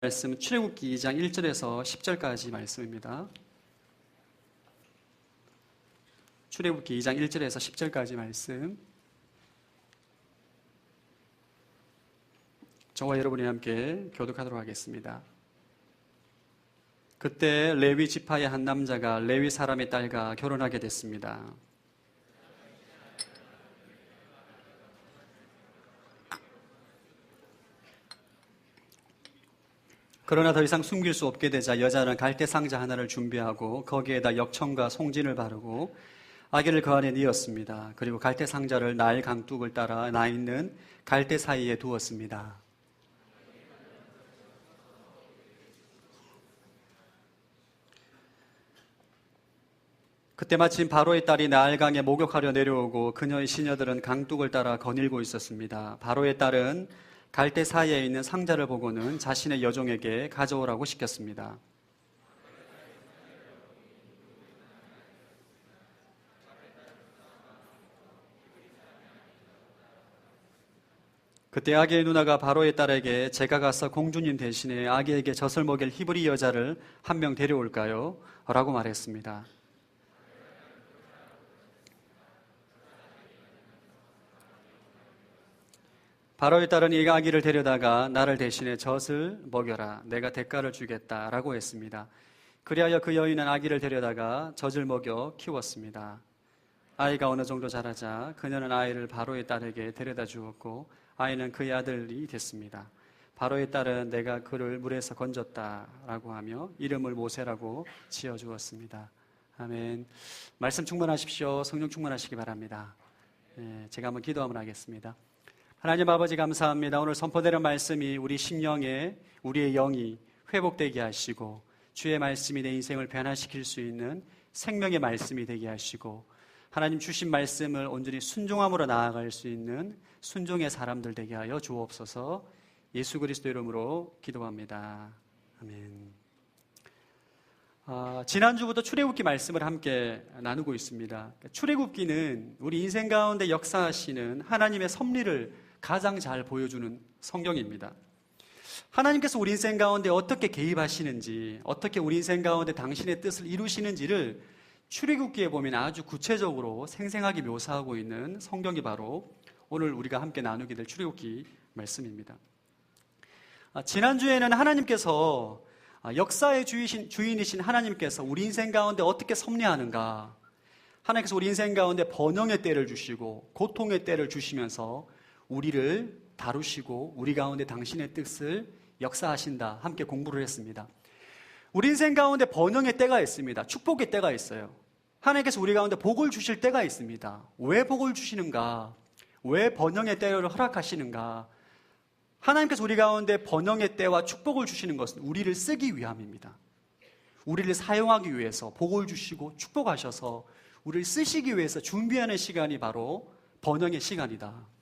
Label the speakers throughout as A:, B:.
A: 말씀은 출애굽기 2장 1절에서 10절까지 말씀입니다. 출애굽기 2장 1절에서 10절까지 말씀. 저와 여러분이 함께 교독하도록 하겠습니다. 그때 레위 지파의 한 남자가 레위 사람의 딸과 결혼하게 됐습니다. 그러나 더 이상 숨길 수 없게 되자 여자는 갈대 상자 하나를 준비하고 거기에다 역청과 송진을 바르고 아기를 그 안에 넣었습니다. 그리고 갈대 상자를 나일 강둑을 따라 나 있는 갈대 사이에 두었습니다. 그때 마침 바로의 딸이 나일강에 목욕하려 내려오고 그녀의 시녀들은 강둑을 따라 거닐고 있었습니다. 바로의 딸은 갈대 사이에 있는 상자를 보고는 자신의 여종에게 가져오라고 시켰습니다. 그때 아기의 누나가 바로의 딸에게 제가 가서 공주님 대신에 아기에게 젖을 먹일 히브리 여자를 한 명 데려올까요? 라고 말했습니다. 바로의 딸은 이 아기를 데려다가 나를 대신에 젖을 먹여라. 내가 대가를 주겠다라고 했습니다. 그리하여 그 여인은 아기를 데려다가 젖을 먹여 키웠습니다. 아이가 어느 정도 자라자 그녀는 아이를 바로의 딸에게 데려다 주었고 아이는 그의 아들이 됐습니다. 바로의 딸은 내가 그를 물에서 건졌다라고 하며 이름을 모세라고 지어주었습니다. 아멘. 말씀 충만하십시오. 성령 충만하시기 바랍니다. 제가 한번 기도 한번 하겠습니다. 하나님 아버지 감사합니다. 오늘 선포되는 말씀이 우리 심령에 우리의 영이 회복되게 하시고 주의 말씀이 내 인생을 변화시킬 수 있는 생명의 말씀이 되게 하시고 하나님 주신 말씀을 온전히 순종함으로 나아갈 수 있는 순종의 사람들 되게 하여 주옵소서. 예수 그리스도 이름으로 기도합니다. 아멘. 지난주부터 출애굽기 말씀을 함께 나누고 있습니다. 출애굽기는 우리 인생 가운데 역사하시는 하나님의 섭리를 가장 잘 보여주는 성경입니다. 하나님께서 우리 인생 가운데 어떻게 개입하시는지, 어떻게 우리 인생 가운데 당신의 뜻을 이루시는지를 출애굽기에 보면 아주 구체적으로 생생하게 묘사하고 있는 성경이 바로 오늘 우리가 함께 나누게 될 출애굽기 말씀입니다. 지난주에는 하나님께서 역사의 주인이신 하나님께서 우리 인생 가운데 어떻게 섭리하는가, 하나님께서 우리 인생 가운데 번영의 때를 주시고 고통의 때를 주시면서 우리를 다루시고 우리 가운데 당신의 뜻을 역사하신다 함께 공부를 했습니다. 우리 인생 가운데 번영의 때가 있습니다. 축복의 때가 있어요. 하나님께서 우리 가운데 복을 주실 때가 있습니다. 왜 복을 주시는가? 왜 번영의 때를 허락하시는가? 하나님께서 우리 가운데 번영의 때와 축복을 주시는 것은 우리를 쓰기 위함입니다. 우리를 사용하기 위해서 복을 주시고 축복하셔서 우리를 쓰시기 위해서 준비하는 시간이 바로 번영의 시간이다.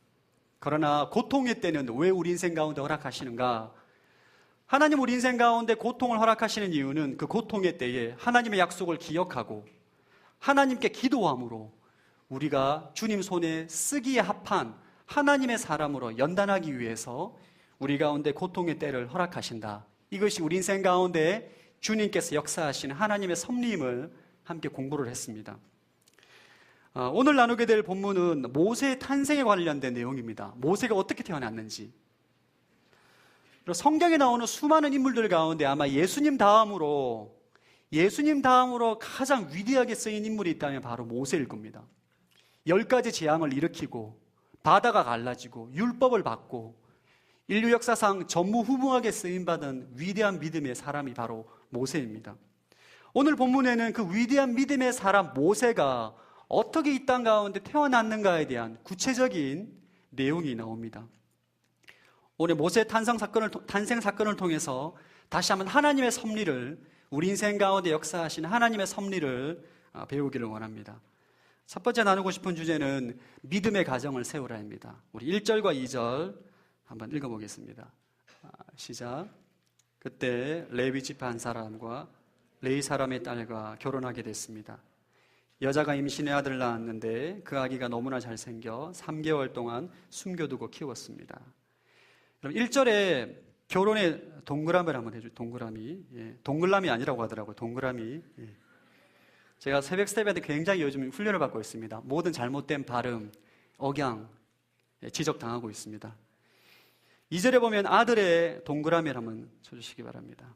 A: 그러나 고통의 때는 왜 우리 인생 가운데 허락하시는가? 하나님 우리 인생 가운데 고통을 허락하시는 이유는 그 고통의 때에 하나님의 약속을 기억하고 하나님께 기도함으로 우리가 주님 손에 쓰기에 합한 하나님의 사람으로 연단하기 위해서 우리 가운데 고통의 때를 허락하신다. 이것이 우리 인생 가운데 주님께서 역사하시는 하나님의 섭리임을 함께 공부를 했습니다. 오늘 나누게 될 본문은 모세의 탄생에 관련된 내용입니다. 모세가 어떻게 태어났는지. 성경에 나오는 수많은 인물들 가운데 아마 예수님 다음으로 가장 위대하게 쓰인 인물이 있다면 바로 모세일 겁니다. 10가지 재앙을 일으키고 바다가 갈라지고 율법을 받고 인류 역사상 전무후무하게 쓰임받은 위대한 믿음의 사람이 바로 모세입니다. 오늘 본문에는 그 위대한 믿음의 사람 모세가 어떻게 이 땅 가운데 태어났는가에 대한 구체적인 내용이 나옵니다. 오늘 모세의 탄생 사건을 통해서 다시 한번 하나님의 섭리를, 우리 인생 가운데 역사하신 하나님의 섭리를 배우기를 원합니다. 첫 번째 나누고 싶은 주제는 믿음의 가정을 세우라입니다. 우리 1절과 2절 한번 읽어보겠습니다. 시작. 그때 레위 지파 한 사람과 레위 사람의 딸과 결혼하게 됐습니다. 여자가 임신의 아들을 낳았는데 그 아기가 너무나 잘생겨 3개월 동안 숨겨두고 키웠습니다. 1절에 결혼에 동그라미를 한번 해줘. 동그라미. 예. 동글라미 아니라고 하더라고요. 동그라미. 예. 제가 새벽 스텝한테 굉장히 요즘 훈련을 받고 있습니다. 모든 잘못된 발음, 억양 지적당하고 있습니다. 2절에 보면 아들의 동그라미를 한번 쳐주시기 바랍니다.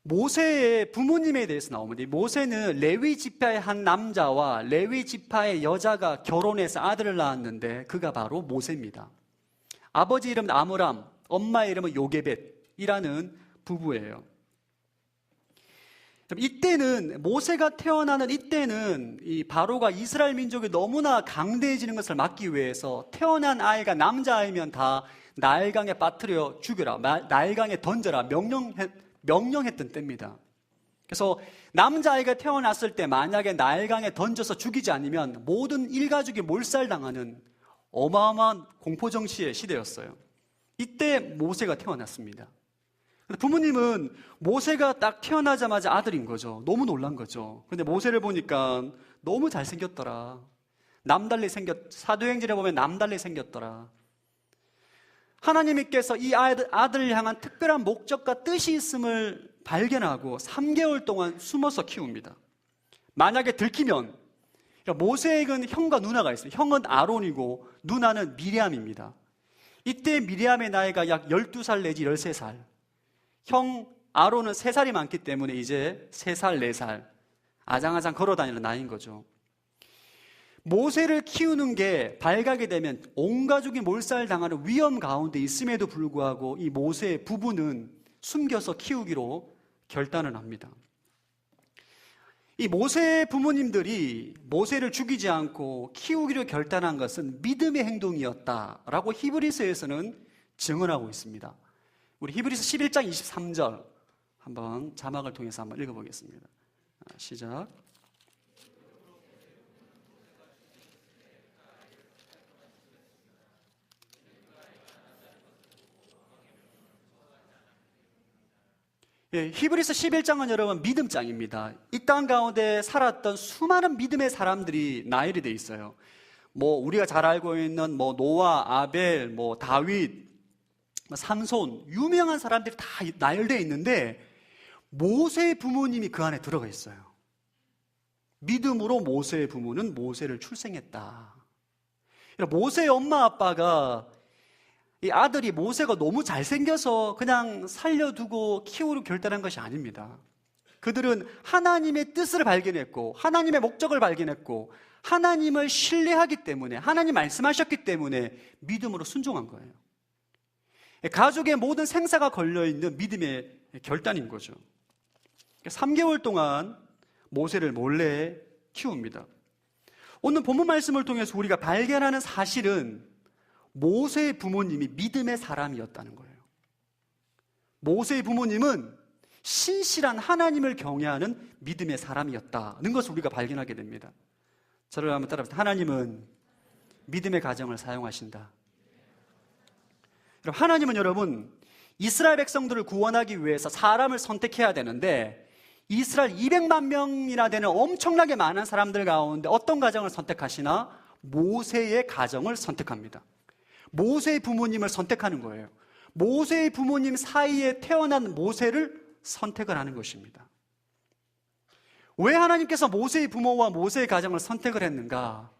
A: 모세의 부모님에 대해서 나오는데, 모세는 레위 지파의 한 남자와 레위 지파의 여자가 결혼해서 아들을 낳았는데 그가 바로 모세입니다. 아버지 이름은 아므람, 엄마의 이름은 요게벳이라는 부부예요. 이때는, 모세가 태어나는 이때는 이 바로가 이스라엘 민족이 너무나 강대해지는 것을 막기 위해서 태어난 아이가 남자아이면 다 나일강에 빠뜨려 죽여라, 나일강에 던져라 명령했던 때입니다. 그래서 남자아이가 태어났을 때 만약에 나일강에 던져서 죽이지 않으면 모든 일가족이 몰살당하는 어마어마한 공포정시의 시대였어요. 이때 모세가 태어났습니다. 부모님은 모세가 딱 태어나자마자 아들인 거죠. 너무 놀란 거죠. 근데 모세를 보니까 너무 잘생겼더라. 사도행전에 보면 남달리 생겼더라. 하나님께서 이 아들을 향한 특별한 목적과 뜻이 있음을 발견하고 3개월 동안 숨어서 키웁니다. 만약에 들키면, 모세에게는 형과 누나가 있어요. 형은 아론이고 누나는 미리암입니다. 이때 미리암의 나이가 약 12살 내지 13살. 형 아론은 3살이 많기 때문에 이제 3살, 4살 아장아장 걸어다니는 나이인 거죠. 모세를 키우는 게 발각이 되면 온 가족이 몰살당하는 위험 가운데 있음에도 불구하고 이 모세의 부부는 숨겨서 키우기로 결단을 합니다. 이 모세의 부모님들이 모세를 죽이지 않고 키우기로 결단한 것은 믿음의 행동이었다라고 히브리서에서는 증언하고 있습니다. 우리 히브리서 11장 23절 한번 자막을 통해서 한번 읽어보겠습니다. 시작. 예, 히브리서 11장은 여러분 믿음장입니다. 이 땅 가운데 살았던 수많은 믿음의 사람들이 나열이 되어 있어요. 우리가 잘 알고 있는 노아, 아벨, 다윗, 삼손, 유명한 사람들이 다 나열되어 있는데 모세의 부모님이 그 안에 들어가 있어요. 믿음으로 모세의 부모는 모세를 출생했다. 모세의 엄마 아빠가 이 아들이 모세가 너무 잘생겨서 그냥 살려두고 키우려 결단한 것이 아닙니다. 그들은 하나님의 뜻을 발견했고 하나님의 목적을 발견했고 하나님을 신뢰하기 때문에, 하나님 말씀하셨기 때문에 믿음으로 순종한 거예요. 가족의 모든 생사가 걸려있는 믿음의 결단인 거죠. 3개월 동안 모세를 몰래 키웁니다. 오늘 본문 말씀을 통해서 우리가 발견하는 사실은 모세의 부모님이 믿음의 사람이었다는 거예요. 모세의 부모님은 신실한 하나님을 경외하는 믿음의 사람이었다는 것을 우리가 발견하게 됩니다. 저를 한번 따라합시다. 하나님은 믿음의 가정을 사용하신다. 하나님은 여러분 이스라엘 백성들을 구원하기 위해서 사람을 선택해야 되는데 이스라엘 200만 명이나 되는 엄청나게 많은 사람들 가운데 어떤 가정을 선택하시나? 모세의 가정을 선택합니다. 모세의 부모님을 선택하는 거예요. 모세의 부모님 사이에 태어난 모세를 선택을 하는 것입니다. 왜 하나님께서 모세의 부모와 모세의 가정을 선택을 했는가?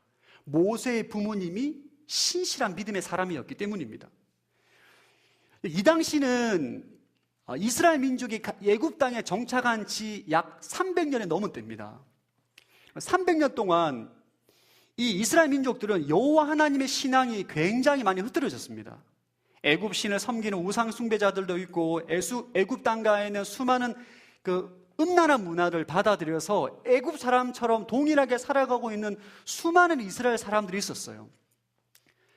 A: 모세의 부모님이 신실한 믿음의 사람이었기 때문입니다. 이 당시는 이스라엘 민족이 애굽 땅에 정착한 지 약 300년이 넘은 때입니다. 300년 동안 이 이스라엘 민족들은 여호와 하나님의 신앙이 굉장히 많이 흐트러졌습니다. 애굽 신을 섬기는 우상 숭배자들도 있고 애굽 땅가에는 수많은 음란한 문화를 받아들여서 애굽 사람처럼 동일하게 살아가고 있는 수많은 이스라엘 사람들이 있었어요.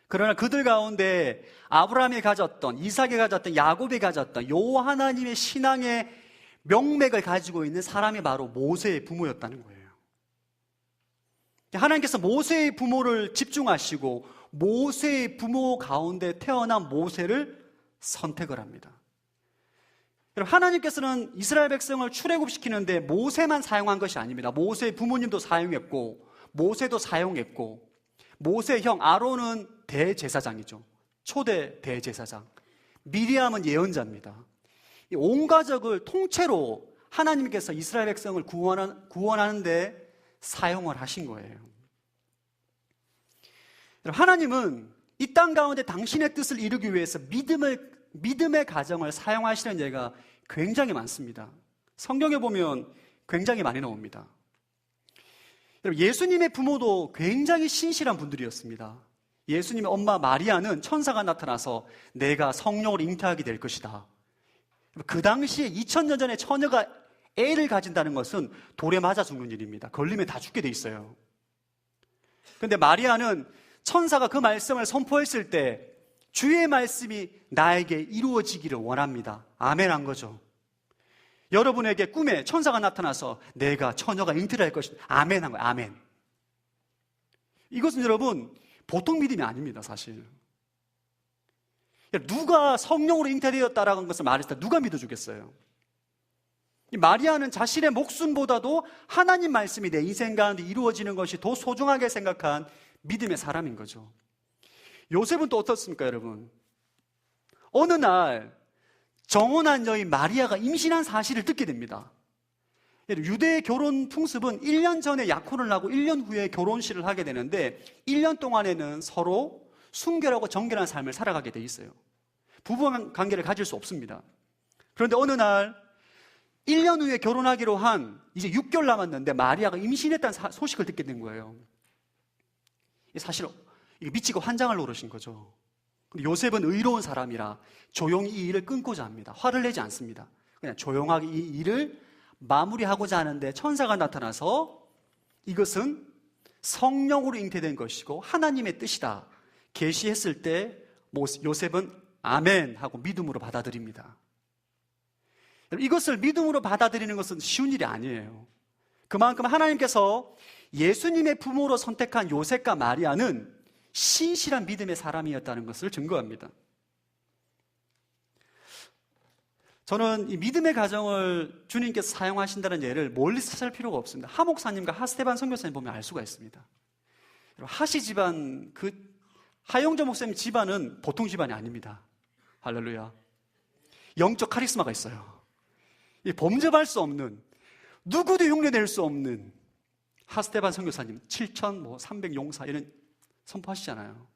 A: 그러나 그들 가운데 아브라함이 가졌던, 이삭이 가졌던, 야곱이 가졌던 여호와 하나님의 신앙의 명맥을 가지고 있는 사람이 바로 모세의 부모였다는 거예요. 하나님께서 모세의 부모를 집중하시고 모세의 부모 가운데 태어난 모세를 선택을 합니다. 여러분, 하나님께서는 이스라엘 백성을 출애굽시키는데 모세만 사용한 것이 아닙니다. 모세의 부모님도 사용했고 모세도 사용했고 모세의 형 아론은 대제사장이죠. 초대 대제사장, 미리암은 예언자입니다. 온 가족을 통째로 하나님께서 이스라엘 백성을 구원하는 데 사용을 하신 거예요. 하나님은 이 땅 가운데 당신의 뜻을 이루기 위해서 믿음의 가정을 사용하시는 예가 굉장히 많습니다. 성경에 보면 굉장히 많이 나옵니다. 예수님의 부모도 굉장히 신실한 분들이었습니다. 예수님의 엄마 마리아는 천사가 나타나서 내가 성령으로 잉태하게 될 것이다. 그 당시에 2000년 전에 처녀가 애를 가진다는 것은 돌에 맞아 죽는 일입니다. 걸리면 다 죽게 돼 있어요. 그런데 마리아는 천사가 그 말씀을 선포했을 때 주의 말씀이 나에게 이루어지기를 원합니다. 아멘 한 거죠. 여러분에게 꿈에 천사가 나타나서 내가 처녀가 잉태를 할 것이다. 아멘 한 거예요. 아멘. 이것은 여러분 보통 믿음이 아닙니다. 사실 누가 성령으로 잉태되었다라는 것을 말했을 때 누가 믿어주겠어요? 마리아는 자신의 목숨보다도 하나님 말씀이 내 인생 가운데 이루어지는 것이 더 소중하게 생각한 믿음의 사람인 거죠. 요셉은 또 어떻습니까, 여러분? 어느 날 정혼한 여인 마리아가 임신한 사실을 듣게 됩니다. 유대의 결혼 풍습은 1년 전에 약혼을 하고 1년 후에 결혼식을 하게 되는데 1년 동안에는 서로 순결하고 정결한 삶을 살아가게 돼 있어요. 부부 관계를 가질 수 없습니다. 그런데 어느 날 1년 후에 결혼하기로 한 이제 6개월 남았는데 마리아가 임신했다는 소식을 듣게 된 거예요. 사실 미치고 환장을 노릇인 거죠. 근데 요셉은 의로운 사람이라 조용히 이 일을 끊고자 합니다. 화를 내지 않습니다. 그냥 조용하게 이 일을 마무리하고자 하는데 천사가 나타나서 이것은 성령으로 잉태된 것이고 하나님의 뜻이다 계시했을 때 요셉은 아멘 하고 믿음으로 받아들입니다. 이것을 믿음으로 받아들이는 것은 쉬운 일이 아니에요. 그만큼 하나님께서 예수님의 부모로 선택한 요셉과 마리아는 신실한 믿음의 사람이었다는 것을 증거합니다. 저는 이 믿음의 가정을 주님께서 사용하신다는 예를 멀리서 찾을 필요가 없습니다. 하 목사님과 하스테반 선교사님 보면 알 수가 있습니다. 하시 집안, 하용조 목사님 집안은 보통 집안이 아닙니다. 할렐루야. 영적 카리스마가 있어요. 범접할 수 없는, 누구도 흉내낼 수 없는 하스테반 선교사님 7,300 용사 이런 선포하시잖아요.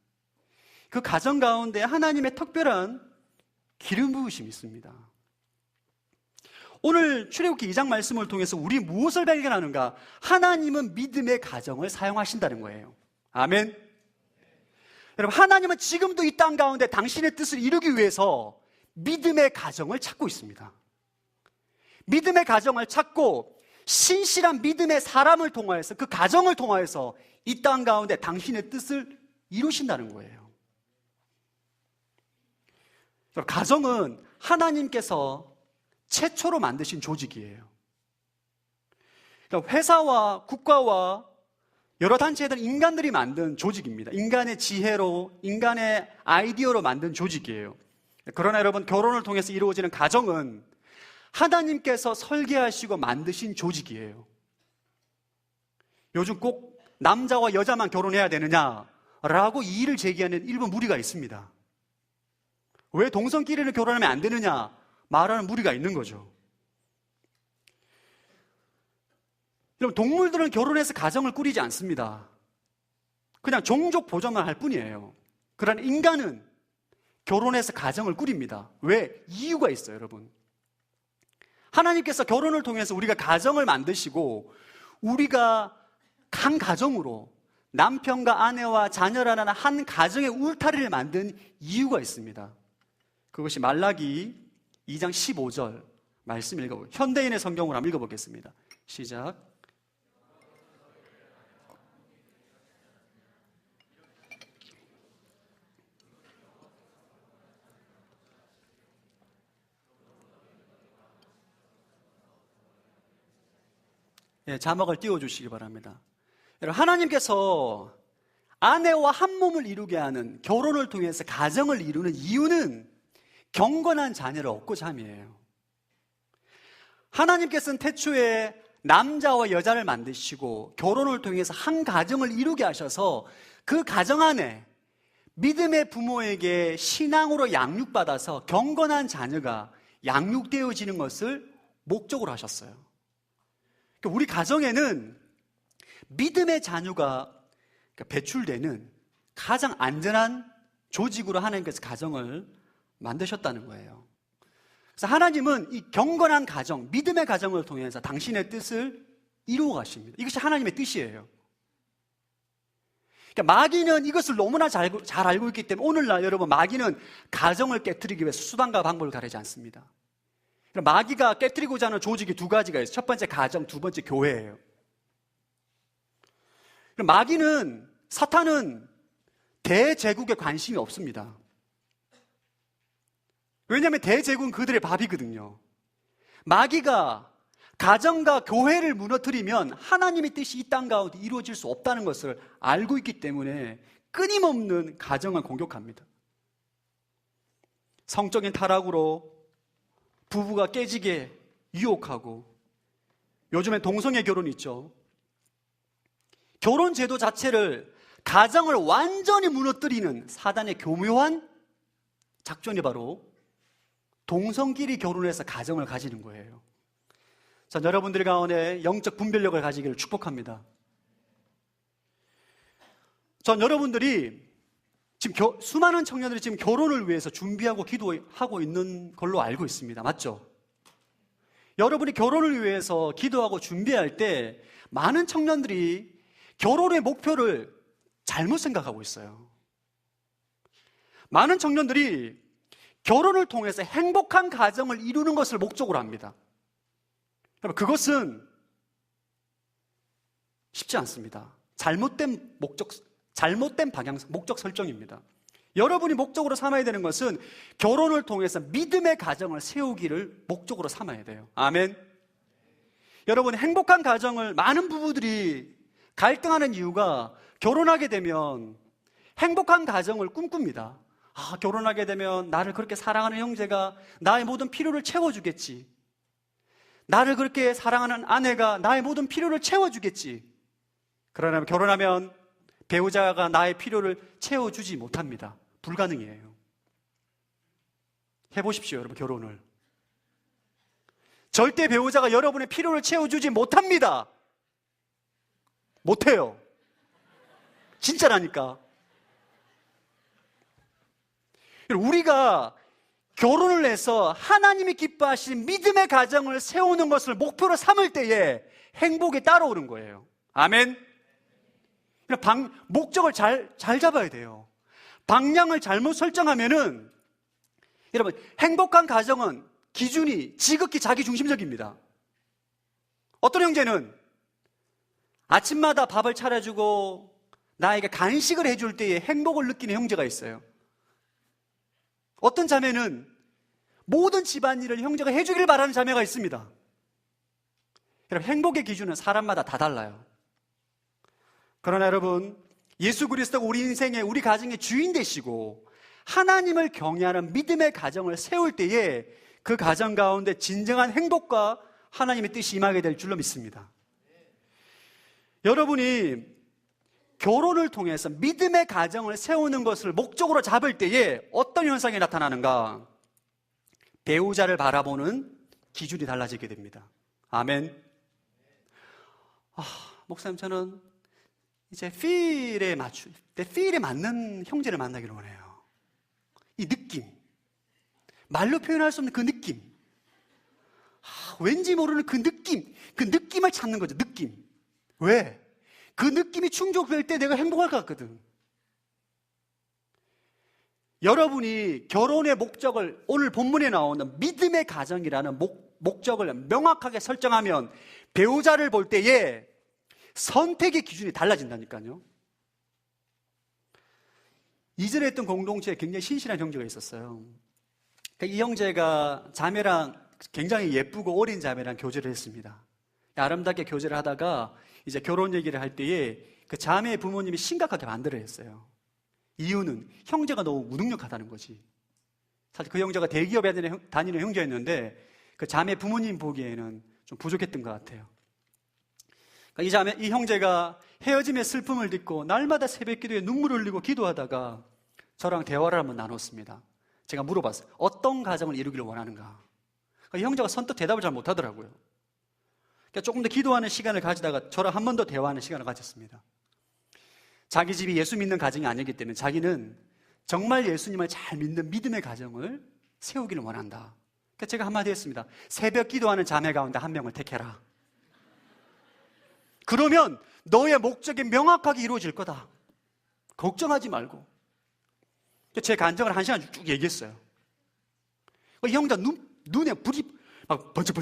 A: 그 가정 가운데 하나님의 특별한 기름 부으심이 있습니다. 오늘 출애굽기 2장 말씀을 통해서 우리 무엇을 발견하는가? 하나님은 믿음의 가정을 사용하신다는 거예요. 아멘. 여러분, 하나님은 지금도 이 땅 가운데 당신의 뜻을 이루기 위해서 믿음의 가정을 찾고 있습니다. 믿음의 가정을 찾고 신실한 믿음의 사람을 통하여서, 그 가정을 통하여서 이 땅 가운데 당신의 뜻을 이루신다는 거예요. 가정은 하나님께서 최초로 만드신 조직이에요. 그러니까 회사와 국가와 여러 단체들은 인간들이 만든 조직입니다. 인간의 지혜로, 인간의 아이디어로 만든 조직이에요. 그러나 여러분, 결혼을 통해서 이루어지는 가정은 하나님께서 설계하시고 만드신 조직이에요. 요즘 꼭 남자와 여자만 결혼해야 되느냐라고 이의를 제기하는 일부 무리가 있습니다. 왜 동성끼리는 결혼하면 안 되느냐 말하는 무리가 있는 거죠. 여러분, 동물들은 결혼해서 가정을 꾸리지 않습니다. 그냥 종족 보존만 할 뿐이에요. 그러나 인간은 결혼해서 가정을 꾸립니다. 왜? 이유가 있어요, 여러분. 하나님께서 결혼을 통해서 우리가 가정을 만드시고 우리가 한 가정으로 남편과 아내와 자녀라는 한 가정의 울타리를 만든 이유가 있습니다. 그것이 말라기 2장 15절 말씀 읽어보겠습니다. 현대인의 성경으로 한번 읽어보겠습니다. 시작. 자막을 띄워주시기 바랍니다. 하나님께서 아내와 한 몸을 이루게 하는 결혼을 통해서 가정을 이루는 이유는 경건한 자녀를 얻고자 함이에요. 하나님께서는 태초에 남자와 여자를 만드시고 결혼을 통해서 한 가정을 이루게 하셔서 그 가정 안에 믿음의 부모에게 신앙으로 양육받아서 경건한 자녀가 양육되어지는 것을 목적으로 하셨어요. 그러니까 우리 가정에는 믿음의 자녀가 배출되는 가장 안전한 조직으로 하나님께서 가정을 만드셨다는 거예요. 그래서 하나님은 이 경건한 가정, 믿음의 가정을 통해서 당신의 뜻을 이루어 가십니다. 이것이 하나님의 뜻이에요. 그러니까 마귀는 이것을 너무나 잘 알고 있기 때문에 오늘날 여러분, 마귀는 가정을 깨트리기 위해서 수단과 방법을 가리지 않습니다. 마귀가 깨트리고자 하는 조직이 두 가지가 있어요. 첫 번째 가정, 두 번째 교회예요. 마귀는, 사탄은 대제국에 관심이 없습니다. 왜냐하면 대제국은 그들의 밥이거든요. 마귀가 가정과 교회를 무너뜨리면 하나님의 뜻이 이 땅 가운데 이루어질 수 없다는 것을 알고 있기 때문에 끊임없는 가정을 공격합니다. 성적인 타락으로 부부가 깨지게 유혹하고, 요즘엔 동성애 결혼이 있죠. 결혼 제도 자체를, 가정을 완전히 무너뜨리는 사단의 교묘한 작전이 바로 동성끼리 결혼해서 가정을 가지는 거예요. 자, 여러분들 가운데 영적 분별력을 가지기를 축복합니다. 전 여러분들이 지금 수많은 청년들이 지금 결혼을 위해서 준비하고 기도하고 있는 걸로 알고 있습니다. 맞죠? 여러분이 결혼을 위해서 기도하고 준비할 때 많은 청년들이 결혼의 목표를 잘못 생각하고 있어요. 많은 청년들이 결혼을 통해서 행복한 가정을 이루는 것을 목적으로 합니다. 그것은 쉽지 않습니다. 잘못된 목적 설정입니다. 여러분이 목적으로 삼아야 되는 것은 결혼을 통해서 믿음의 가정을 세우기를 목적으로 삼아야 돼요. 아멘. 여러분, 행복한 가정을, 많은 부부들이 갈등하는 이유가 결혼하게 되면 행복한 가정을 꿈꿉니다. 결혼하게 되면 나를 그렇게 사랑하는 형제가 나의 모든 필요를 채워주겠지. 나를 그렇게 사랑하는 아내가 나의 모든 필요를 채워주겠지. 그러나 결혼하면 배우자가 나의 필요를 채워주지 못합니다. 불가능해요. 해보십시오, 여러분, 결혼을. 절대 배우자가 여러분의 필요를 채워주지 못합니다. 못해요. 진짜라니까. 우리가 결혼을 해서 하나님이 기뻐하시는 믿음의 가정을 세우는 것을 목표로 삼을 때에 행복이 따라오는 거예요. 아멘. 목적을 잘 잡아야 돼요. 방향을 잘못 설정하면은, 여러분, 행복한 가정은 기준이 지극히 자기 중심적입니다. 어떤 형제는 아침마다 밥을 차려주고 나에게 간식을 해줄 때에 행복을 느끼는 형제가 있어요. 어떤 자매는 모든 집안일을 형제가 해주길 바라는 자매가 있습니다. 여러분, 행복의 기준은 사람마다 다 달라요. 그러나 여러분, 예수 그리스도가 우리 인생의, 우리 가정의 주인 되시고 하나님을 경외하는 믿음의 가정을 세울 때에 그 가정 가운데 진정한 행복과 하나님의 뜻이 임하게 될 줄로 믿습니다. 여러분이 결혼을 통해서 믿음의 가정을 세우는 것을 목적으로 잡을 때에 어떤 현상이 나타나는가? 배우자를 바라보는 기준이 달라지게 됩니다. 아멘. 목사님, 저는 이제 필에 맞는 형제를 만나기를 원해요. 이 느낌, 말로 표현할 수 없는 그 느낌, 왠지 모르는 그 느낌을 찾는 거죠. 느낌. 왜? 그 느낌이 충족될 때 내가 행복할 것 같거든. 여러분이 결혼의 목적을, 오늘 본문에 나오는 믿음의 가정이라는 목적을 명확하게 설정하면 배우자를 볼 때에 선택의 기준이 달라진다니까요. 이전에 했던 공동체에 굉장히 신실한 형제가 있었어요. 이 형제가 자매랑 굉장히 예쁘고 어린 자매랑 교제를 했습니다. 아름답게 교제를 하다가 이제 결혼 얘기를 할 때에 그 자매의 부모님이 심각하게 반대를 했어요. 이유는 형제가 너무 무능력하다는 거지. 사실 그 형제가 대기업에 다니는 형제였는데 그 자매 부모님 보기에는 좀 부족했던 것 같아요. 그러니까 이 형제가 헤어짐의 슬픔을 듣고 날마다 새벽 기도에 눈물을 흘리고 기도하다가 저랑 대화를 한번 나눴습니다. 제가 물어봤어요. 어떤 가정을 이루기를 원하는가? 형제가 선뜻 대답을 잘 못하더라고요. 그러니까 조금 더 기도하는 시간을 가지다가 저랑 한 번 더 대화하는 시간을 가졌습니다. 자기 집이 예수 믿는 가정이 아니기 때문에 자기는 정말 예수님을 잘 믿는 믿음의 가정을 세우기를 원한다. 그러니까 제가 한마디 했습니다. 새벽 기도하는 자매 가운데 한 명을 택해라. 그러면 너의 목적이 명확하게 이루어질 거다. 걱정하지 말고. 제 간증을 1시간 쭉 얘기했어요. 이 형제 눈에 불이 막 번쩍.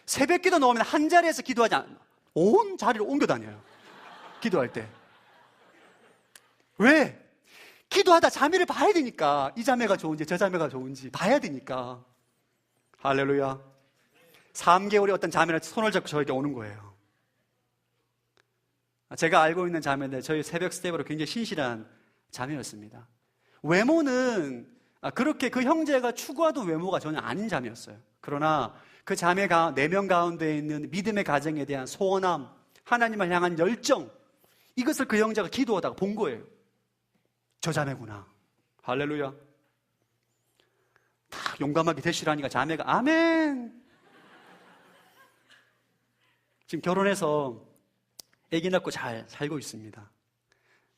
A: 새벽 기도 나오면 한 자리에서 기도하지 않아. 온 자리를 옮겨 다녀요. 기도할 때. 왜? 기도하다 자매를 봐야 되니까. 이 자매가 좋은지 저 자매가 좋은지 봐야 되니까. 할렐루야. 3개월에 어떤 자매는 손을 잡고 저에게 오는 거예요. 제가 알고 있는 자매인데 저희 새벽 스텝으로 굉장히 신실한 자매였습니다. 외모는 그렇게 그 형제가 추구하던 외모가 전혀 아닌 자매였어요. 그러나 그 자매가 4명 가운데 있는 믿음의 가정에 대한 소원함, 하나님을 향한 열정, 이것을 그 형제가 기도하다가 본 거예요. 저 자매구나. 할렐루야. 딱 용감하게 대시라니까 자매가 아멘. 지금 결혼해서 아기 낳고 잘 살고 있습니다.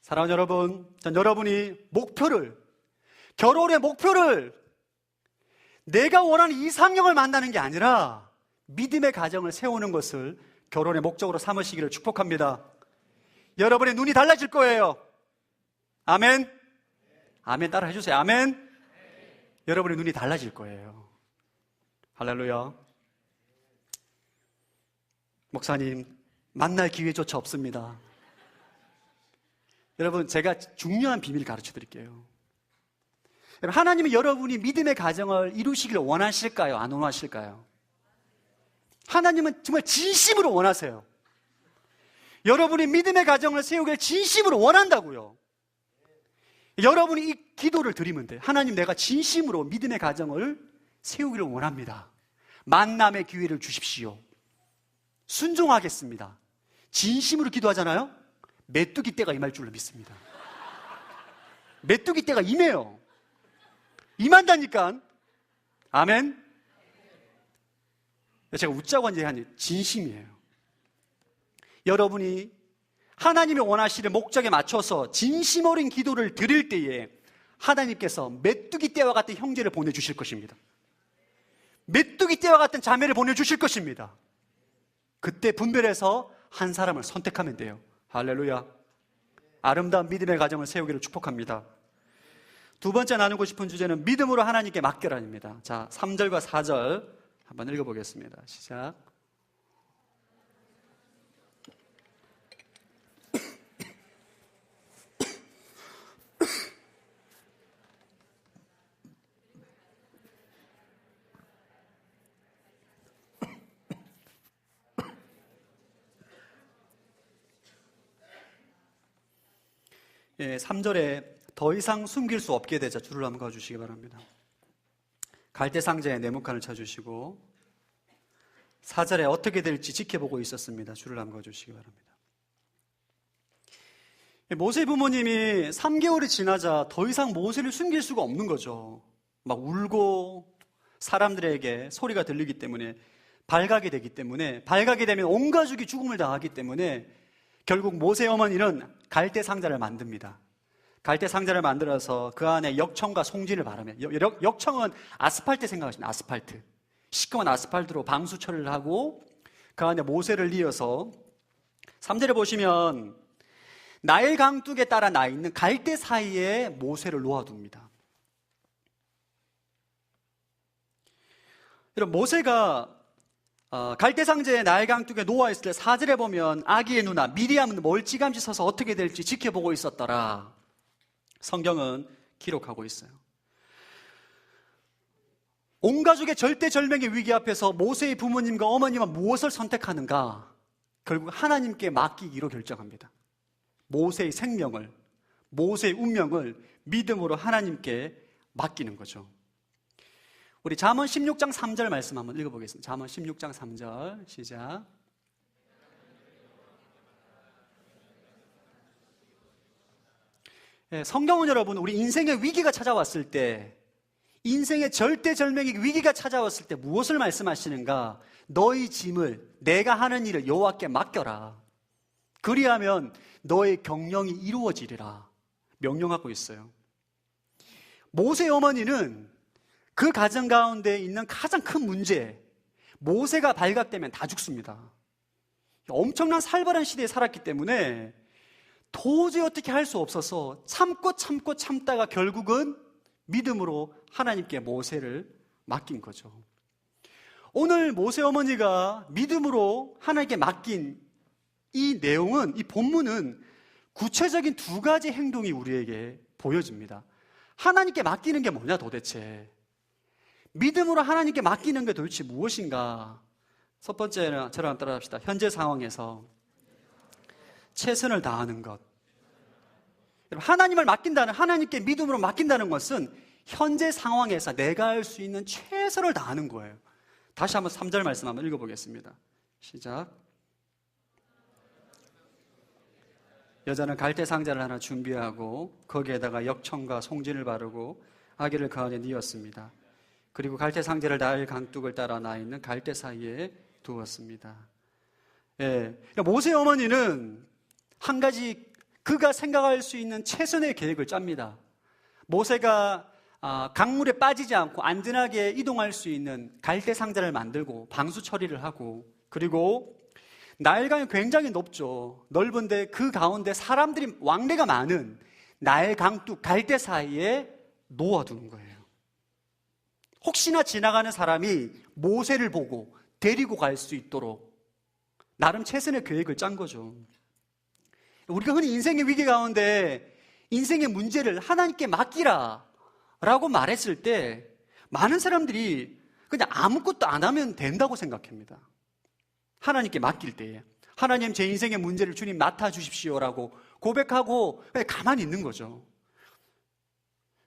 A: 사랑하는 여러분, 전 여러분이 결혼의 목표를 내가 원하는 이상형을 만나는 게 아니라 믿음의 가정을 세우는 것을 결혼의 목적으로 삼으시기를 축복합니다. 여러분의 눈이 달라질 거예요. 아멘. 아멘 따라 해주세요. 아멘. 여러분의 눈이 달라질 거예요. 할렐루야. 목사님, 만날 기회조차 없습니다. 여러분, 제가 중요한 비밀을 가르쳐 드릴게요. 여러분, 하나님은 여러분이 믿음의 가정을 이루시기를 원하실까요? 안 원하실까요? 하나님은 정말 진심으로 원하세요. 여러분이 믿음의 가정을 세우길 진심으로 원한다고요. 여러분이 이 기도를 드리면 돼요. 하나님, 내가 진심으로 믿음의 가정을 세우기를 원합니다. 만남의 기회를 주십시오. 순종하겠습니다. 진심으로 기도하잖아요? 메뚜기 떼가 임할 줄로 믿습니다. 메뚜기 떼가 임해요. 임한다니까. 아멘. 제가 웃자고 한 게 아니라 진심이에요. 여러분이 하나님이 원하시는 목적에 맞춰서 진심 어린 기도를 드릴 때에 하나님께서 메뚜기 떼와 같은 형제를 보내주실 것입니다. 메뚜기 떼와 같은 자매를 보내주실 것입니다. 그때 분별해서 한 사람을 선택하면 돼요. 할렐루야. 아름다운 믿음의 가정을 세우기를 축복합니다. 두 번째 나누고 싶은 주제는 믿음으로 하나님께 맡겨라입니다. 자, 3절과 4절 한번 읽어보겠습니다. 시작. 예, 3절에 더 이상 숨길 수 없게 되자 줄을 한번 그어주시기 바랍니다. 갈대 상자에 네모칸을 쳐주시고 4절에 어떻게 될지 지켜보고 있었습니다. 줄을 한번 그어주시기 바랍니다. 모세 부모님이 3개월이 지나자 더 이상 모세를 숨길 수가 없는 거죠. 막 울고 사람들에게 소리가 들리기 때문에 발각이 되면 온 가족이 죽음을 당하기 때문에 결국 모세 어머니는 갈대 상자를 만듭니다. 갈대 상자를 만들어서 그 안에 역청과 송진을 바르면, 역청은 아스팔트 생각하시면 아스팔트, 시꺼먼 아스팔트로 방수 처리를 하고 그 안에 모세를 이어서 3절에 보시면 나일 강둑에 따라 나 있는 갈대 사이에 모세를 놓아둡니다. 여러분, 모세가 갈대 상자에 나일 강둑에 놓아있을 때 4절에 보면 아기의 누나 미리암은 멀찌감치 서서 어떻게 될지 지켜보고 있었더라. 성경은 기록하고 있어요. 온 가족의 절대절명의 위기 앞에서 모세의 부모님과 어머님은 무엇을 선택하는가? 결국 하나님께 맡기기로 결정합니다. 모세의 생명을, 모세의 운명을 믿음으로 하나님께 맡기는 거죠. 우리 잠언 16장 3절 말씀 한번 읽어보겠습니다. 잠언 16장 3절 시작. 성경은 여러분, 우리 인생의 위기가 찾아왔을 때, 인생의 절대절명의 위기가 찾아왔을 때 무엇을 말씀하시는가? 너희 짐을, 내가 하는 일을 여호와께 맡겨라. 그리하면 너의 경영이 이루어지리라 명령하고 있어요. 모세 어머니는 그 가정 가운데 있는 가장 큰 문제, 모세가 발각되면 다 죽습니다. 엄청난 살벌한 시대에 살았기 때문에 도저히 어떻게 할 수 없어서 참다가 결국은 믿음으로 하나님께 모세를 맡긴 거죠. 오늘 모세 어머니가 믿음으로 하나님께 맡긴 이 내용은, 이 본문은 구체적인 두 가지 행동이 우리에게 보여집니다. 하나님께 맡기는 게 뭐냐 도대체? 믿음으로 하나님께 맡기는 게 도대체 무엇인가? 첫 번째는 저랑 따라합시다. 현재 상황에서 최선을 다하는 것. 하나님을 맡긴다는, 하나님께 믿음으로 맡긴다는 것은 현재 상황에서 내가 할 수 있는 최선을 다하는 거예요. 다시 한번 3절 말씀 한번 읽어보겠습니다. 시작. 여자는 갈대 상자를 하나 준비하고 거기에다가 역청과 송진을 바르고 아기를 그 안에 뉘었습니다. 그리고 갈대 상자를 나일 강둑을 따라 나 있는 갈대 사이에 두었습니다. 모세 어머니는 한 가지 그가 생각할 수 있는 최선의 계획을 짭니다. 모세가 강물에 빠지지 않고 안전하게 이동할 수 있는 갈대 상자를 만들고 방수 처리를 하고, 그리고 나일강이 굉장히 높죠. 넓은데 그 가운데 사람들이 왕래가 많은 나일 강둑 갈대 사이에 놓아두는 거예요. 혹시나 지나가는 사람이 모세를 보고 데리고 갈 수 있도록 나름 최선의 계획을 짠 거죠. 우리가 흔히 인생의 위기 가운데 인생의 문제를 하나님께 맡기라 라고 말했을 때 많은 사람들이 그냥 아무것도 안 하면 된다고 생각합니다. 하나님께 맡길 때에 하나님, 제 인생의 문제를 주님 맡아주십시오라고 고백하고 그냥 가만히 있는 거죠.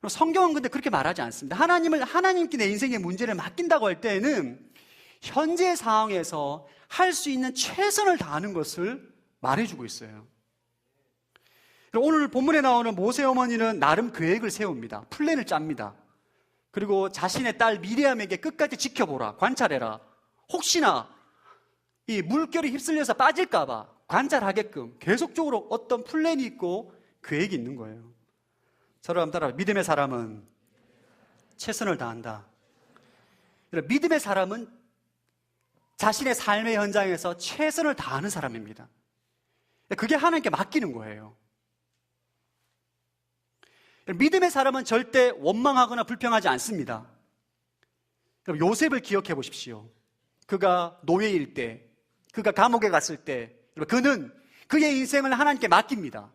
A: 성경은 근데 그렇게 말하지 않습니다. 하나님께 내 인생의 문제를 맡긴다고 할 때는 현재 상황에서 할 수 있는 최선을 다하는 것을 말해주고 있어요. 오늘 본문에 나오는 모세 어머니는 나름 계획을 세웁니다. 플랜을 짭니다. 그리고 자신의 딸 미리암에게 끝까지 지켜보라, 관찰해라. 혹시나 이 물결이 휩쓸려서 빠질까봐 관찰하게끔 계속적으로 어떤 플랜이 있고 계획이 있는 거예요. 저를 한번 따라, 믿음의 사람은 최선을 다한다. 믿음의 사람은 자신의 삶의 현장에서 최선을 다하는 사람입니다. 그게 하나님께 맡기는 거예요. 믿음의 사람은 절대 원망하거나 불평하지 않습니다. 요셉을 기억해 보십시오. 그가 노예일 때, 그가 감옥에 갔을 때, 그는 그의 인생을 하나님께 맡깁니다.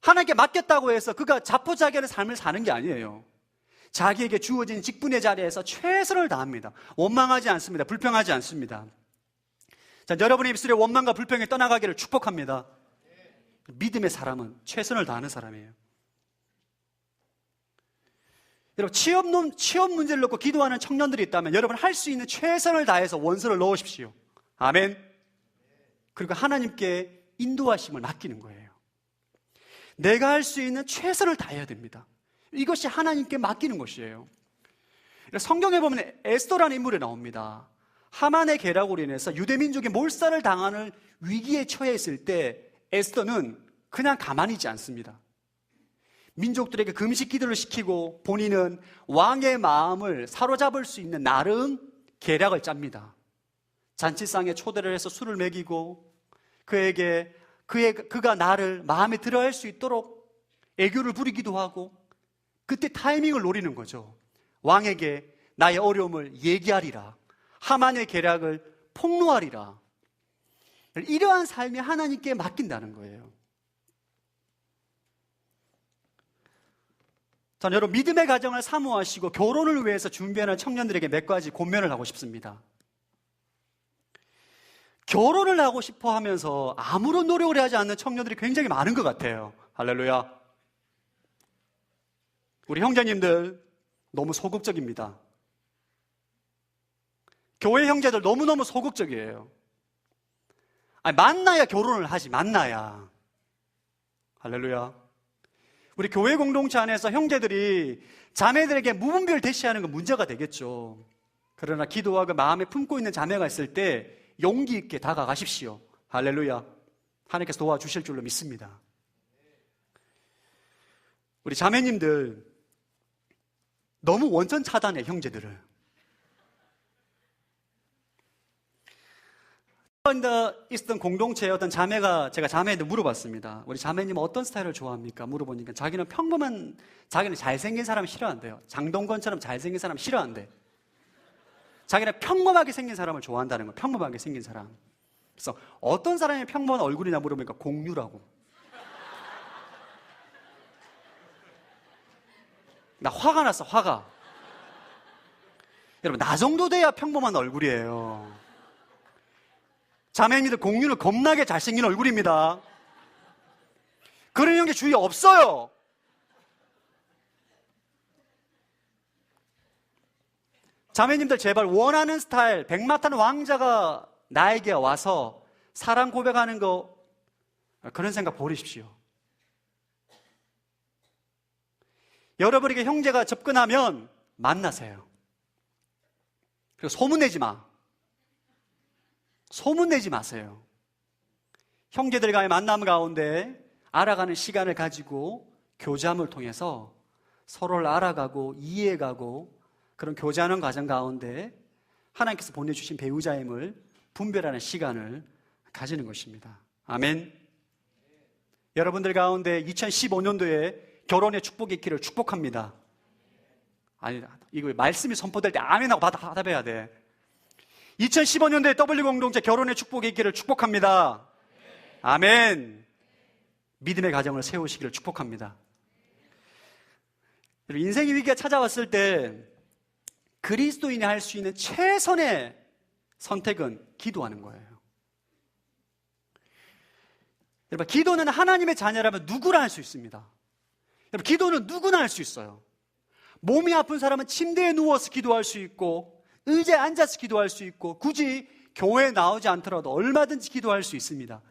A: 하나님께 맡겼다고 해서 그가 자포자기하는 삶을 사는 게 아니에요. 자기에게 주어진 직분의 자리에서 최선을 다합니다. 원망하지 않습니다. 불평하지 않습니다. 자, 여러분의 입술에 원망과 불평이 떠나가기를 축복합니다. 믿음의 사람은 최선을 다하는 사람이에요. 여러분, 취업 문제를 놓고 기도하는 청년들이 있다면 여러분 할 수 있는 최선을 다해서 원서를 넣으십시오. 아멘. 그리고 하나님께 인도하심을 맡기는 거예요. 내가 할 수 있는 최선을 다해야 됩니다. 이것이 하나님께 맡기는 것이에요. 성경에 보면 에스더라는 인물이 나옵니다. 하만의 계략으로 인해서 유대민족이 몰살을 당하는 위기에 처해 있을 때 에스더는 그냥 가만히 있지 않습니다. 민족들에게 금식 기도를 시키고 본인은 왕의 마음을 사로잡을 수 있는 나름 계략을 짭니다. 잔치상에 초대를 해서 술을 먹이고 그가 나를 마음에 들어할 수 있도록 애교를 부리기도 하고, 그때 타이밍을 노리는 거죠. 왕에게 나의 어려움을 얘기하리라, 하만의 계략을 폭로하리라. 이러한 삶이 하나님께 맡긴다는 거예요. 자, 여러분, 믿음의 가정을 사모하시고 결혼을 위해서 준비하는 청년들에게 몇 가지 권면을 하고 싶습니다. 결혼을 하고 싶어 하면서 아무런 노력을 하지 않는 청년들이 굉장히 많은 것 같아요. 할렐루야. 우리 형제님들 너무 소극적입니다. 교회 형제들 너무너무 소극적이에요. 아니, 만나야 결혼을 하지, 만나야. 할렐루야. 우리 교회 공동체 안에서 형제들이 자매들에게 무분별 대시하는 건 문제가 되겠죠. 그러나 기도하고 마음에 품고 있는 자매가 있을 때 용기 있게 다가가십시오. 할렐루야. 하나님께서 도와주실 줄로 믿습니다. 우리 자매님들 너무 원천 차단해, 형제들을. 있었던 공동체의 어떤 자매가, 제가 자매한테 물어봤습니다. 우리 자매님은 어떤 스타일을 좋아합니까? 물어보니까 자기는 평범한, 자기는 잘생긴 사람 싫어한대요. 장동건처럼 잘생긴 사람 싫어한대. 자기는 평범하게 생긴 사람을 좋아한다는 거예요. 평범하게 생긴 사람. 그래서 어떤 사람이 평범한 얼굴이냐 물어보니까 공유라고. 나 화가 났어, 화가. 여러분, 나 정도 돼야 평범한 얼굴이에요. 자매님들, 공유는 겁나게 잘생긴 얼굴입니다. 그런 형제 주위에 없어요. 자매님들, 제발 원하는 스타일, 백마탄 왕자가 나에게 와서 사랑 고백하는 거, 그런 생각 버리십시오. 여러분에게 형제가 접근하면 만나세요. 그리고 소문내지 마. 소문내지 마세요. 형제들과의 만남 가운데 알아가는 시간을 가지고 교제함을 통해서 서로를 알아가고 이해해가고 그런 교제하는 과정 가운데 하나님께서 보내주신 배우자임을 분별하는 시간을 가지는 것입니다. 아멘. 여러분들 가운데 2015년도에 결혼의 축복이 있기를 축복합니다. 아니, 이거 말씀이 선포될 때 아멘하고 받아봐야 돼. 2015년도에 W 공동체 결혼의 축복이 있기를 축복합니다. 아멘. 믿음의 가정을 세우시기를 축복합니다. 인생의 위기가 찾아왔을 때 그리스도인이 할 수 있는 최선의 선택은 기도하는 거예요. 여러분, 기도는 하나님의 자녀라면 누구나 할 수 있습니다. 여러분, 기도는 누구나 할 수 있어요. 몸이 아픈 사람은 침대에 누워서 기도할 수 있고 의자에 앉아서 기도할 수 있고 굳이 교회에 나오지 않더라도 얼마든지 기도할 수 있습니다.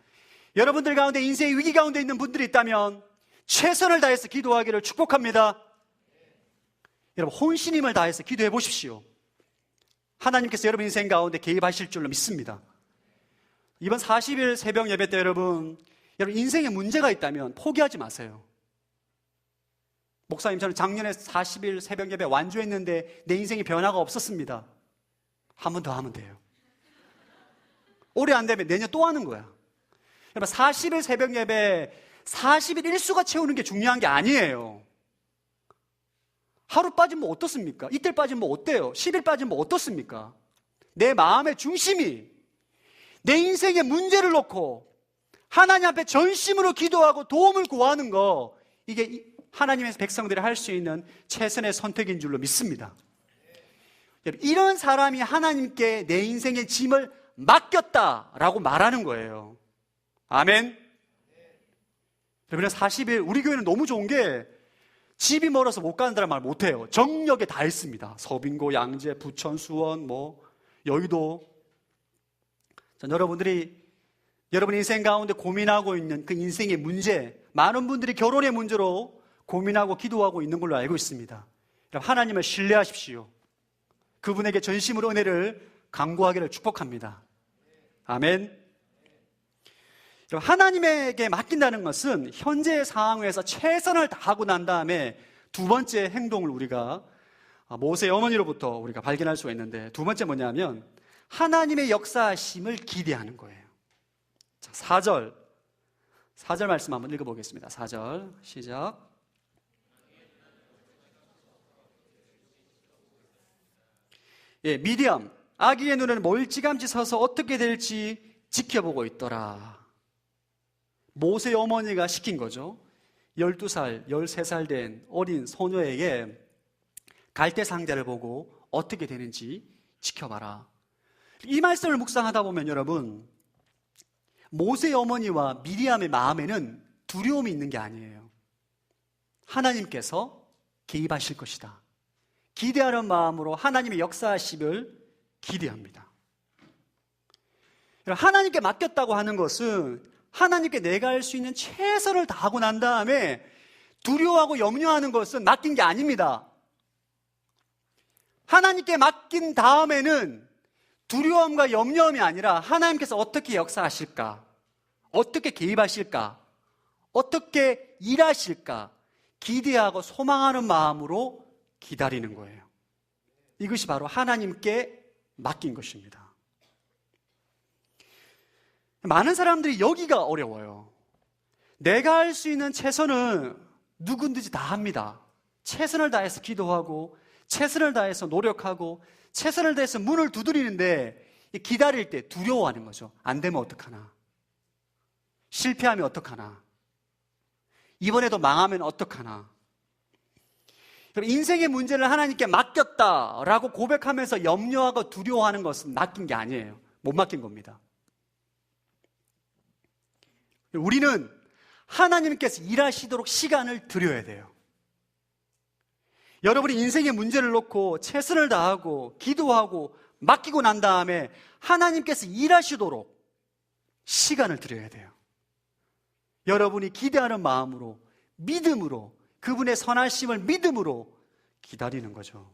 A: 여러분들 가운데 인생의 위기 가운데 있는 분들이 있다면 최선을 다해서 기도하기를 축복합니다. 여러분, 혼신임을 다해서 기도해 보십시오. 하나님께서 여러분 인생 가운데 개입하실 줄로 믿습니다. 이번 40일 새벽 예배 때 여러분 인생에 문제가 있다면 포기하지 마세요. 목사님, 저는 작년에 40일 새벽 예배 완주했는데 내 인생에 변화가 없었습니다. 한 번 더 하면 돼요. 올해 안 되면 내년 또 하는 거야. 여러분, 40일 새벽 예배 40일 일수가 채우는 게 중요한 게 아니에요. 하루 빠지면 뭐 어떻습니까? 이틀 빠지면 뭐 어때요? 10일 빠지면 뭐 어떻습니까? 내 마음의 중심이 내 인생의 문제를 놓고 하나님 앞에 전심으로 기도하고 도움을 구하는 거, 이게 하나님의 백성들이 할 수 있는 최선의 선택인 줄로 믿습니다. 이런 사람이 하나님께 내 인생의 짐을 맡겼다라고 말하는 거예요. 아멘. 여러분, 40일 우리 교회는 너무 좋은 게 집이 멀어서 못 가는 사람 말 못해요. 정력에 다 있습니다. 서빙고, 양재, 부천, 수원, 여의도. 전 여러분들이 여러분 인생 가운데 고민하고 있는 그 인생의 문제, 많은 분들이 결혼의 문제로 고민하고 기도하고 있는 걸로 알고 있습니다. 하나님을 신뢰하십시오. 그분에게 전심으로 은혜를 간구하기를 축복합니다. 아멘. 하나님에게 맡긴다는 것은 현재의 상황에서 최선을 다하고 난 다음에 두 번째 행동을 우리가 모세의 어머니로부터 우리가 발견할 수가 있는데, 두 번째 뭐냐면 하나님의 역사하심을 기대하는 거예요. 자, 4절 말씀 한번 읽어보겠습니다. 4절 시작. 예, 미디엄 아기의 눈에는 멀찌감치 서서 어떻게 될지 지켜보고 있더라. 모세의 어머니가 시킨 거죠. 12살, 13살 된 어린 소녀에게 갈대 상자를 보고 어떻게 되는지 지켜봐라. 이 말씀을 묵상하다 보면 여러분, 모세의 어머니와 미리암의 마음에는 두려움이 있는 게 아니에요. 하나님께서 개입하실 것이다. 기대하는 마음으로 하나님의 역사하심을 기대합니다. 하나님께 맡겼다고 하는 것은 하나님께 내가 할 수 있는 최선을 다하고 난 다음에 두려워하고 염려하는 것은 맡긴 게 아닙니다. 하나님께 맡긴 다음에는 두려움과 염려함이 아니라 하나님께서 어떻게 역사하실까? 어떻게 개입하실까? 어떻게 일하실까? 기대하고 소망하는 마음으로 기다리는 거예요. 이것이 바로 하나님께 맡긴 것입니다. 많은 사람들이 여기가 어려워요. 내가 할 수 있는 최선은 누구든지 다 합니다. 최선을 다해서 기도하고 최선을 다해서 노력하고 최선을 다해서 문을 두드리는데 기다릴 때 두려워하는 거죠. 안 되면 어떡하나? 실패하면 어떡하나? 이번에도 망하면 어떡하나? 인생의 문제를 하나님께 맡겼다라고 고백하면서 염려하고 두려워하는 것은 맡긴 게 아니에요. 못 맡긴 겁니다. 우리는 하나님께서 일하시도록 시간을 드려야 돼요. 여러분이 인생의 문제를 놓고 최선을 다하고 기도하고 맡기고 난 다음에 하나님께서 일하시도록 시간을 드려야 돼요. 여러분이 기대하는 마음으로, 믿음으로, 그분의 선하심을 믿음으로 기다리는 거죠.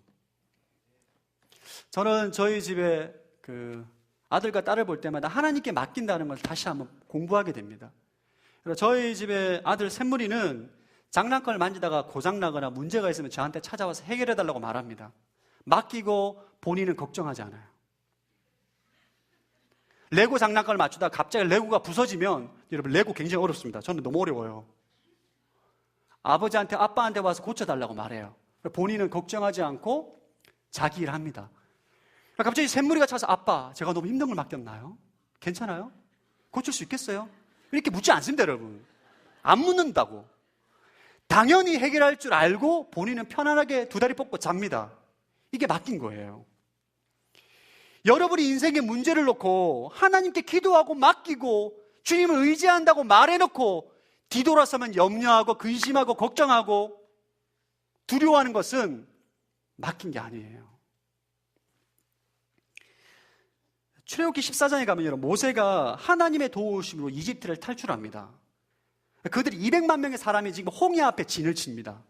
A: 저는 저희 집에 아들과 딸을 볼 때마다 하나님께 맡긴다는 걸 다시 한번 공부하게 됩니다. 저희 집에 아들 샘물이는 장난감을 만지다가 고장나거나 문제가 있으면 저한테 찾아와서 해결해달라고 말합니다. 맡기고 본인은 걱정하지 않아요. 레고 장난감을 맞추다가 갑자기 레고가 부서지면, 여러분 레고 굉장히 어렵습니다. 저는 너무 어려워요. 아버지한테 아빠한테 와서 고쳐달라고 말해요. 본인은 걱정하지 않고 자기 일을 합니다. 갑자기 샘물이가 차서 아빠 제가 너무 힘든 걸 맡겼나요? 괜찮아요? 고칠 수 있겠어요? 이렇게 묻지 않습니다. 여러분 안 묻는다고. 당연히 해결할 줄 알고 본인은 편안하게 두 다리 뻗고 잡니다. 이게 맡긴 거예요. 여러분이 인생의 문제를 놓고 하나님께 기도하고 맡기고 주님을 의지한다고 말해놓고 뒤돌아서면 염려하고 근심하고 걱정하고 두려워하는 것은 맡긴 게 아니에요. 출애굽기 14장에 가면 여러분 모세가 하나님의 도우심으로 이집트를 탈출합니다. 그들이 200만 명의 사람이 지금 홍해 앞에 진을 칩니다.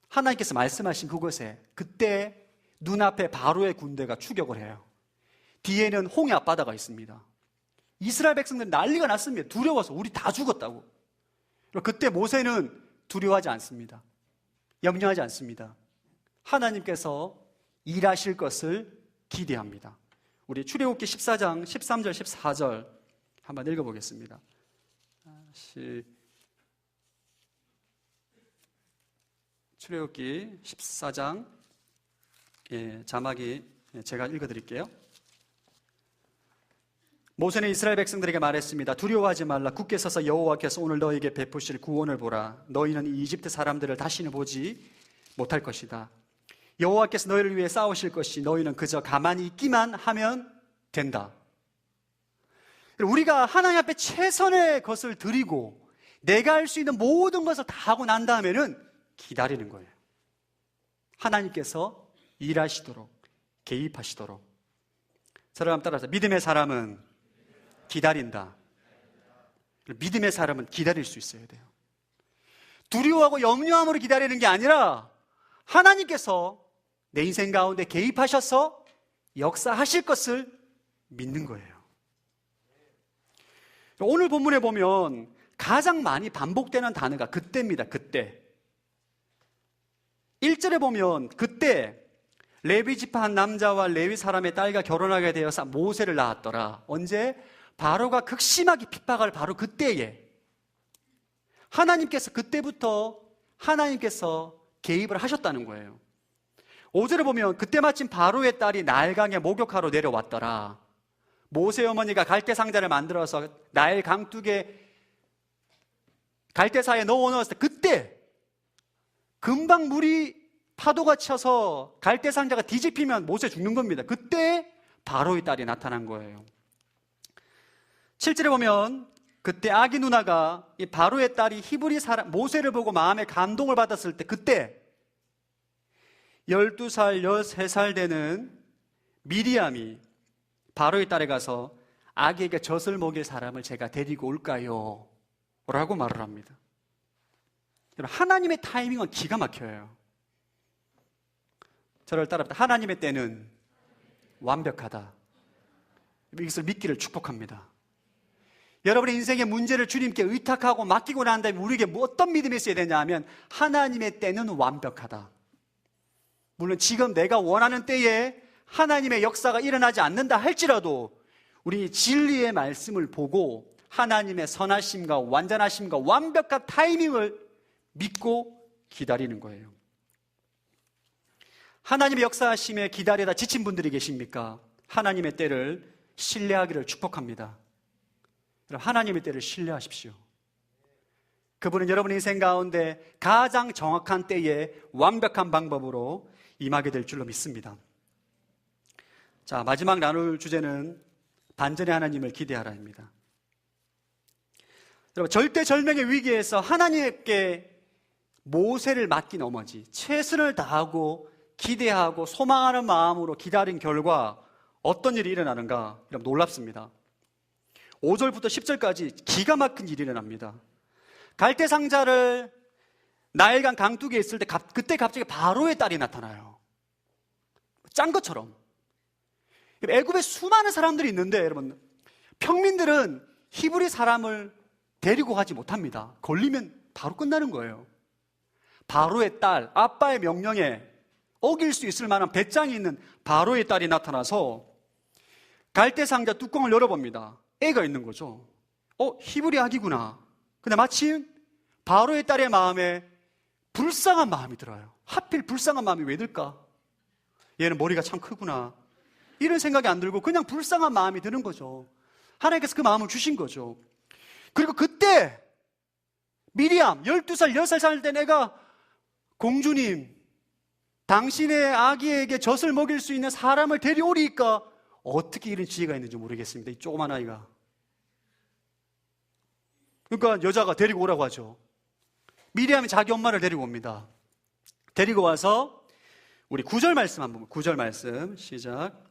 A: 하나님께서 말씀하신 그곳에 그때 눈앞에 바로의 군대가 추격을 해요. 뒤에는 홍해 앞바다가 있습니다. 이스라엘 백성들은 난리가 났습니다. 두려워서 우리 다 죽었다고. 그때 모세는 두려워하지 않습니다. 염려하지 않습니다. 하나님께서 일하실 것을 기대합니다. 우리 출애굽기 14장 13절 14절 한번 읽어보겠습니다. 출애굽기 14장 자막이 제가 읽어드릴게요. 모세는 이스라엘 백성들에게 말했습니다. 두려워하지 말라. 굳게 서서 여호와께서 오늘 너희에게 베푸실 구원을 보라. 너희는 이 이집트 사람들을 다시는 보지 못할 것이다. 여호와께서 너희를 위해 싸우실 것이 너희는 그저 가만히 있기만 하면 된다. 우리가 하나님 앞에 최선의 것을 드리고 내가 할 수 있는 모든 것을 다 하고 난 다음에는 기다리는 거예요. 하나님께서 일하시도록, 개입하시도록. 저를 한번 따라서 믿음의 사람은 기다린다. 믿음의 사람은 기다릴 수 있어야 돼요. 두려워하고 염려함으로 기다리는 게 아니라 하나님께서 내 인생 가운데 개입하셔서 역사하실 것을 믿는 거예요. 오늘 본문에 보면 가장 많이 반복되는 단어가 그때입니다. 그때. 1절에 보면 그때 레위 지파 한 남자와 레위 사람의 딸과 결혼하게 되어서 모세를 낳았더라. 언제? 바로가 극심하게 핍박할 바로 그때에 하나님께서 그때부터 하나님께서 개입을 하셨다는 거예요. 5절에 보면 그때 마침 바로의 딸이 나일강에 목욕하러 내려왔더라. 모세 어머니가 갈대 상자를 만들어서 나일 강둑에 갈대사에 넣어놓았을 때 그때 금방 물이 파도가 쳐서 갈대 상자가 뒤집히면 모세 죽는 겁니다. 그때 바로의 딸이 나타난 거예요. 7절에 보면 그때 아기 누나가 이 바로의 딸이 히브리 사람 모세를 보고 마음에 감동을 받았을 때 그때 12살, 13살 되는 미리암이 바로의 딸에 가서 아기에게 젖을 먹일 사람을 제가 데리고 올까요? 라고 말을 합니다. 하나님의 타이밍은 기가 막혀요. 저를 따라합니다. 하나님의 때는 완벽하다. 이것을 믿기를 축복합니다. 여러분의 인생의 문제를 주님께 의탁하고 맡기고 난 다음에 우리에게 어떤 믿음이 있어야 되냐 하면 하나님의 때는 완벽하다. 물론 지금 내가 원하는 때에 하나님의 역사가 일어나지 않는다 할지라도 우리 진리의 말씀을 보고 하나님의 선하심과 완전하심과 완벽한 타이밍을 믿고 기다리는 거예요. 하나님의 역사하심에 기다리다 지친 분들이 계십니까? 하나님의 때를 신뢰하기를 축복합니다. 하나님의 때를 신뢰하십시오. 그분은 여러분의 인생 가운데 가장 정확한 때에 완벽한 방법으로 임하게 될 줄로 믿습니다. 자, 마지막 나눌 주제는 반전의 하나님을 기대하라입니다. 여러분, 절대절명의 위기에서 하나님께 모세를 맡긴 나머지 최선을 다하고 기대하고 소망하는 마음으로 기다린 결과 어떤 일이 일어나는가? 여러분, 놀랍습니다. 5절부터 10절까지 기가 막힌 일이 일어납니다. 갈대 상자를 나일강 강둑에 있을 때 그때 갑자기 바로의 딸이 나타나요. 짠 것처럼. 애굽에 수많은 사람들이 있는데 여러분, 평민들은 히브리 사람을 데리고 가지 못합니다. 걸리면 바로 끝나는 거예요. 바로의 딸, 아빠의 명령에 어길 수 있을 만한 배짱이 있는 바로의 딸이 나타나서 갈대 상자 뚜껑을 열어봅니다. 애가 있는 거죠. 히브리 아기구나. 근데 마침 바로의 딸의 마음에 불쌍한 마음이 들어요. 하필 불쌍한 마음이 왜 들까? 얘는 머리가 참 크구나. 이런 생각이 안 들고 그냥 불쌍한 마음이 드는 거죠. 하나님께서 그 마음을 주신 거죠. 그리고 그때 미리암 12살, 10살 된 애가 공주님, 당신의 아기에게 젖을 먹일 수 있는 사람을 데려오리까? 어떻게 이런 지혜가 있는지 모르겠습니다. 이 조그만 아이가. 그러니까 여자가 데리고 오라고 하죠. 미리암이 자기 엄마를 데리고 옵니다. 데리고 와서 우리 9절 말씀 한번 보면 9절 말씀 시작.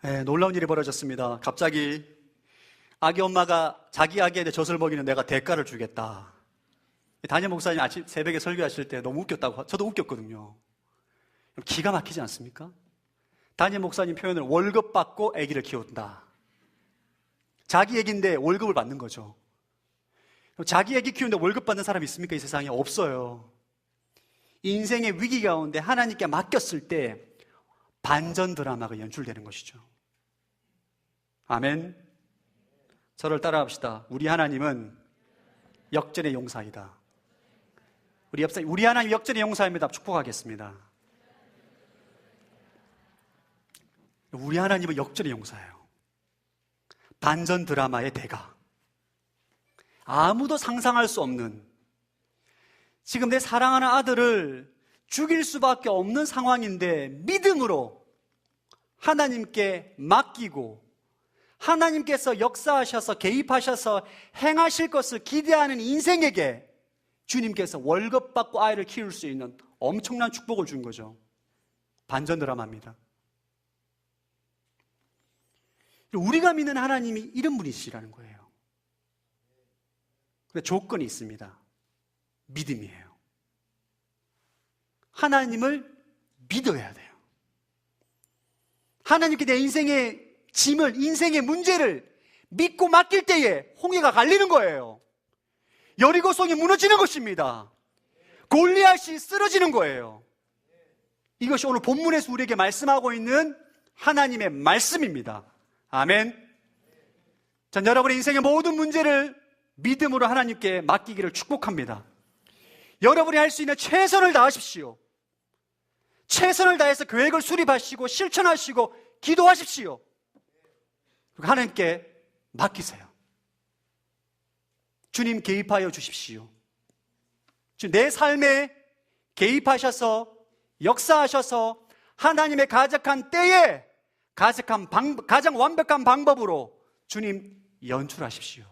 A: 네, 놀라운 일이 벌어졌습니다. 갑자기 아기 엄마가 자기 아기한테 젖을 먹이는 내가 대가를 주겠다. 담임 목사님 아침 새벽에 설교하실 때 너무 웃겼다고, 저도 웃겼거든요. 기가 막히지 않습니까? 담임 목사님 표현을 월급 받고 아기를 키운다. 자기 아기인데 월급을 받는 거죠. 자기 아기 키우는데 월급 받는 사람이 있습니까? 이 세상에 없어요. 인생의 위기 가운데 하나님께 맡겼을 때 반전 드라마가 연출되는 것이죠. 아멘. 저를 따라합시다. 우리 하나님은 역전의 용사이다. 우리 하나님 역전의 용사입니다. 축복하겠습니다. 우리 하나님은 역전의 용사예요. 반전 드라마의 대가. 아무도 상상할 수 없는, 지금 내 사랑하는 아들을 죽일 수밖에 없는 상황인데 믿음으로 하나님께 맡기고 하나님께서 역사하셔서 개입하셔서 행하실 것을 기대하는 인생에게 주님께서 월급 받고 아이를 키울 수 있는 엄청난 축복을 준 거죠. 반전 드라마입니다. 우리가 믿는 하나님이 이런 분이시라는 거예요. 근데 조건이 있습니다. 믿음이에요. 하나님을 믿어야 돼요. 하나님께 내 인생의 짐을, 인생의 문제를 믿고 맡길 때에 홍해가 갈리는 거예요. 여리고성이 무너지는 것입니다. 골리앗이 쓰러지는 거예요. 이것이 오늘 본문에서 우리에게 말씀하고 있는 하나님의 말씀입니다. 아멘. 전 여러분의 인생의 모든 문제를 믿음으로 하나님께 맡기기를 축복합니다. 여러분이 할 수 있는 최선을 다하십시오. 최선을 다해서 계획을 수립하시고 실천하시고 기도하십시오. 그리고 하나님께 맡기세요. 주님 개입하여 주십시오. 주님 내 삶에 개입하셔서 역사하셔서 하나님의 가득한 때에 가장 완벽한 방법으로 주님 연출하십시오.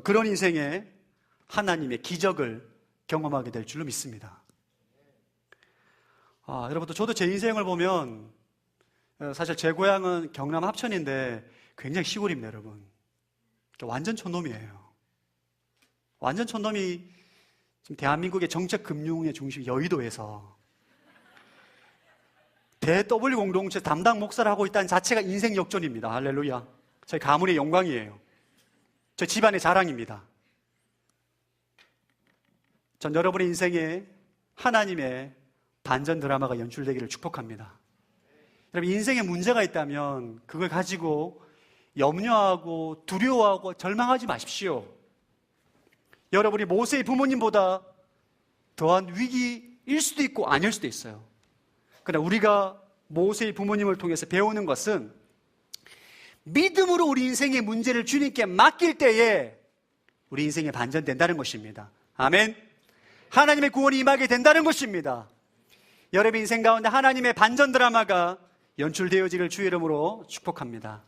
A: 그런 인생에 하나님의 기적을 경험하게 될 줄로 믿습니다. 여러분도 저도 제 인생을 보면 사실 제 고향은 경남 합천인데 굉장히 시골입니다, 여러분. 완전 촌놈이에요. 완전 촌놈이 지금 대한민국의 정책 금융의 중심 여의도에서 대W 공동체 담당 목사를 하고 있다는 자체가 인생 역전입니다. 할렐루야. 저희 가문의 영광이에요. 저희 집안의 자랑입니다. 전 여러분의 인생에 하나님의 반전 드라마가 연출되기를 축복합니다. 여러분, 인생에 문제가 있다면 그걸 가지고 염려하고 두려워하고 절망하지 마십시오. 여러분이 모세의 부모님보다 더한 위기일 수도 있고 아닐 수도 있어요. 그러나 우리가 모세의 부모님을 통해서 배우는 것은 믿음으로 우리 인생의 문제를 주님께 맡길 때에 우리 인생이 반전된다는 것입니다. 아멘. 하나님의 구원이 임하게 된다는 것입니다. 여러분 인생 가운데 하나님의 반전 드라마가 연출되어지길 주의 이름으로 축복합니다.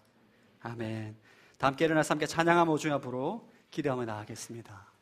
A: 아멘. 다 함께 일어나서 함께 찬양하며 주님 앞으로 기도하며 나아가겠습니다.